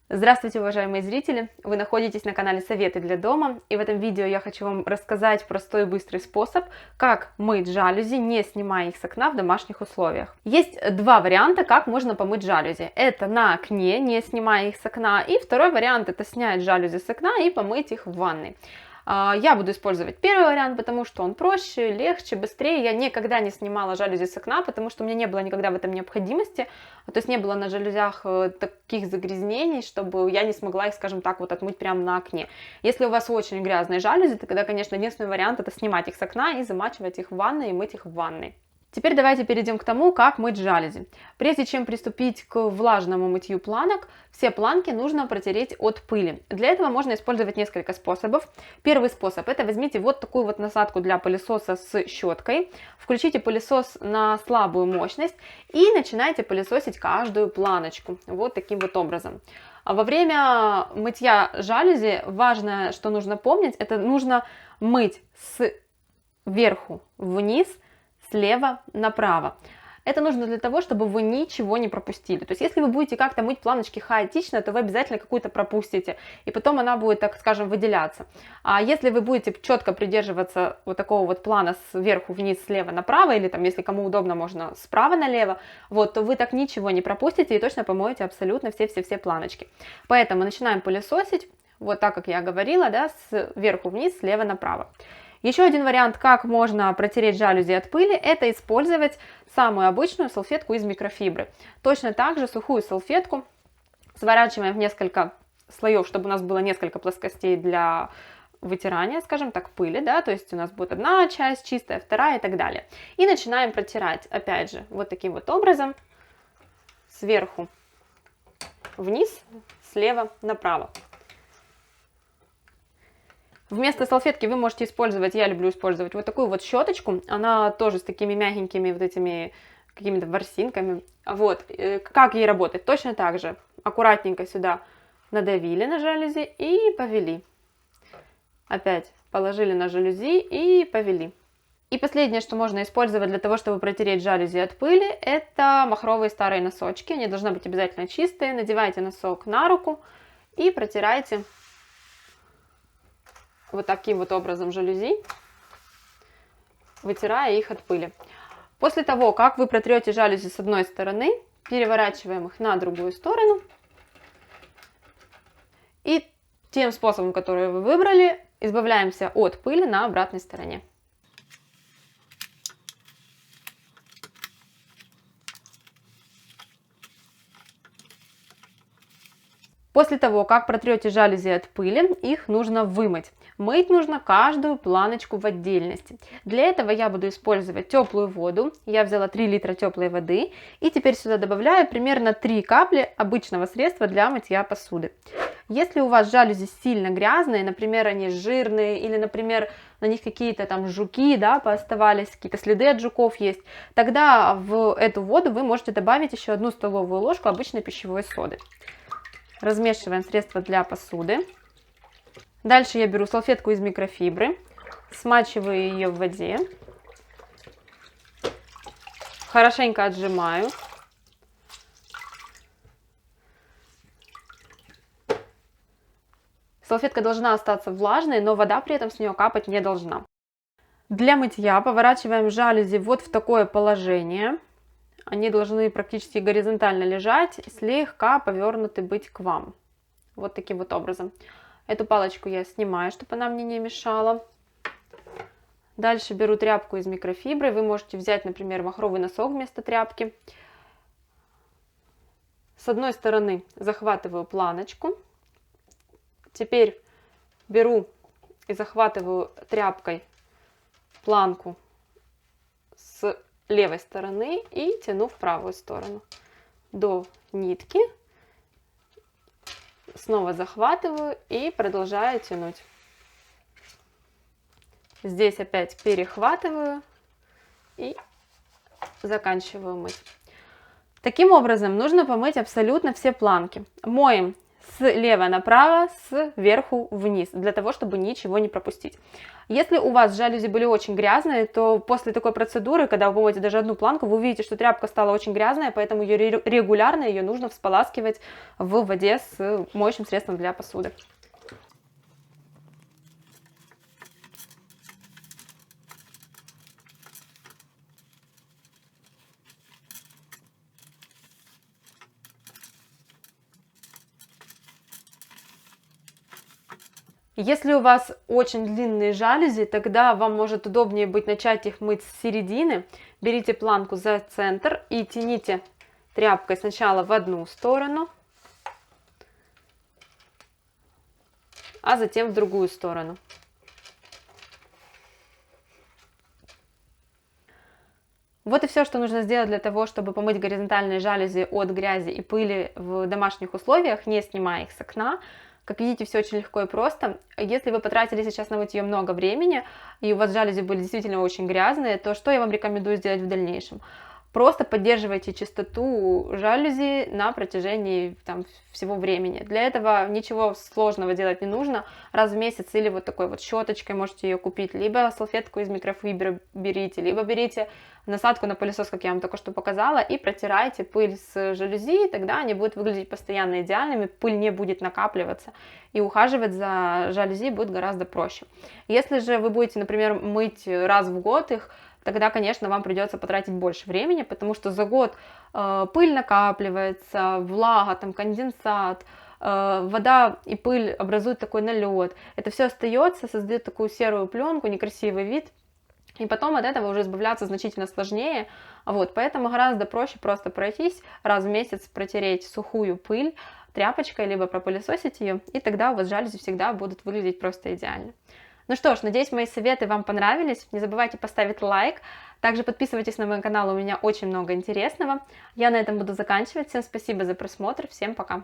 Здравствуйте, уважаемые зрители! Вы находитесь на канале Советы для дома, и в этом видео я хочу вам рассказать простой и быстрый способ, как мыть жалюзи, не снимая их с окна в домашних условиях. Есть два варианта, как можно помыть жалюзи. Это на окне, не снимая их с окна, и второй вариант — это снять жалюзи с окна и помыть их в ванной. Я буду использовать первый вариант, потому что он проще, легче, быстрее. Я никогда не снимала жалюзи с окна, потому что у меня не было никогда в этом необходимости. То есть не было на жалюзях таких загрязнений, чтобы я не смогла их, скажем так, вот отмыть прямо на окне. Если у вас очень грязные жалюзи, тогда, конечно, единственный вариант — это снимать их с окна и замачивать их в ванной и мыть их в ванной. Теперь давайте перейдем к тому, как мыть жалюзи. Прежде чем приступить к влажному мытью планок, все планки нужно протереть от пыли. Для этого можно использовать несколько способов. Первый способ — это возьмите вот такую вот насадку для пылесоса с щеткой, включите пылесос на слабую мощность и начинайте пылесосить каждую планочку. Вот таким вот образом. А во время мытья жалюзи важное, что нужно помнить, это нужно мыть сверху вниз, слева направо. Это нужно для того, чтобы вы ничего не пропустили. То есть, если вы будете как-то мыть планочки хаотично, то вы обязательно какую-то пропустите, и потом она будет, так скажем, выделяться. А если вы будете четко придерживаться вот такого вот плана сверху вниз, слева направо, или там, если кому удобно, можно справа налево, вот, то вы так ничего не пропустите и точно помоете абсолютно все планочки. Поэтому начинаем пылесосить, вот так, как я говорила, да, сверху вниз, слева направо. Еще один вариант, как можно протереть жалюзи от пыли, это использовать самую обычную салфетку из микрофибры. Точно так же сухую салфетку сворачиваем в несколько слоев, чтобы у нас было несколько плоскостей для вытирания, скажем так, пыли, да, то есть у нас будет одна часть чистая, вторая и так далее. И начинаем протирать, опять же, вот таким вот образом, сверху вниз, слева направо. Вместо салфетки вы можете использовать, я люблю использовать вот такую вот щеточку. Она тоже с такими мягенькими вот этими какими-то ворсинками. Вот, как ей работать? Точно так же. Аккуратненько сюда надавили на жалюзи и повели. Опять положили на жалюзи и повели. И последнее, что можно использовать для того, чтобы протереть жалюзи от пыли, это махровые старые носочки. Они должны быть обязательно чистые. Надевайте носок на руку и протирайте вот таким вот образом жалюзи, вытирая их от пыли. После того, как вы протрете жалюзи с одной стороны, переворачиваем их на другую сторону. И тем способом, который вы выбрали, избавляемся от пыли на обратной стороне. После того, как протрете жалюзи от пыли, их нужно вымыть. Мыть нужно каждую планочку в отдельности. Для этого я буду использовать теплую воду. Я взяла 3 литра теплой воды. И теперь сюда добавляю примерно 3 капли обычного средства для мытья посуды. Если у вас жалюзи сильно грязные, например, они жирные, или, например, на них какие-то там жуки, да, пооставались, какие-то следы от жуков есть, тогда в эту воду вы можете добавить еще 1 столовую ложку обычной пищевой соды. Размешиваем средство для посуды. Дальше я беру салфетку из микрофибры, смачиваю ее в воде, хорошенько отжимаю. Салфетка должна остаться влажной, но вода при этом с нее капать не должна. Для мытья поворачиваем жалюзи вот в такое положение. Они должны практически горизонтально лежать, слегка повернуты быть к вам. Вот таким вот образом. Эту палочку я снимаю, чтобы она мне не мешала. Дальше беру тряпку из микрофибры. Вы можете взять, например, махровый носок вместо тряпки. С одной стороны захватываю планочку. Теперь беру и захватываю тряпкой планку с левой стороны и тяну в правую сторону до нитки. Снова захватываю и продолжаю тянуть. Здесь опять перехватываю и заканчиваю мыть. Таким образом нужно помыть абсолютно все планки. Моем слева направо, сверху вниз, для того, чтобы ничего не пропустить. Если у вас жалюзи были очень грязные, то после такой процедуры, когда вы помоете даже одну планку, вы увидите, что тряпка стала очень грязная, поэтому регулярно ее нужно всполаскивать в воде с моющим средством для посуды. Если у вас очень длинные жалюзи, тогда вам может удобнее быть начать их мыть с середины. Берите планку за центр и тяните тряпкой сначала в одну сторону, а затем в другую сторону. Вот и все, что нужно сделать для того, чтобы помыть горизонтальные жалюзи от грязи и пыли в домашних условиях, не снимая их с окна. Как видите, все очень легко и просто. Если вы потратили сейчас на мытье много времени, и у вас жалюзи были действительно очень грязные, то что я вам рекомендую сделать в дальнейшем? Просто поддерживайте чистоту жалюзи на протяжении всего времени. Для этого ничего сложного делать не нужно. Раз в месяц или вот такой вот щеточкой можете ее купить, либо салфетку из микрофибры берите, либо берите насадку на пылесос, как я вам только что показала, и протирайте пыль с жалюзи, и тогда они будут выглядеть постоянно идеальными, пыль не будет накапливаться, и ухаживать за жалюзи будет гораздо проще. Если же вы будете, например, мыть раз в год их, тогда, конечно, вам придется потратить больше времени, потому что за год пыль накапливается, влага, конденсат, вода и пыль образуют такой налет. Это все остается, создает такую серую пленку, некрасивый вид. И потом от этого уже избавляться значительно сложнее. Поэтому гораздо проще просто пройтись, раз в месяц протереть сухую пыль тряпочкой, либо пропылесосить ее, и тогда у вас жалюзи всегда будут выглядеть просто идеально. Ну что ж, надеюсь, мои советы вам понравились. Не забывайте поставить лайк. Также подписывайтесь на мой канал, у меня очень много интересного. Я на этом буду заканчивать. Всем спасибо за просмотр. Всем пока.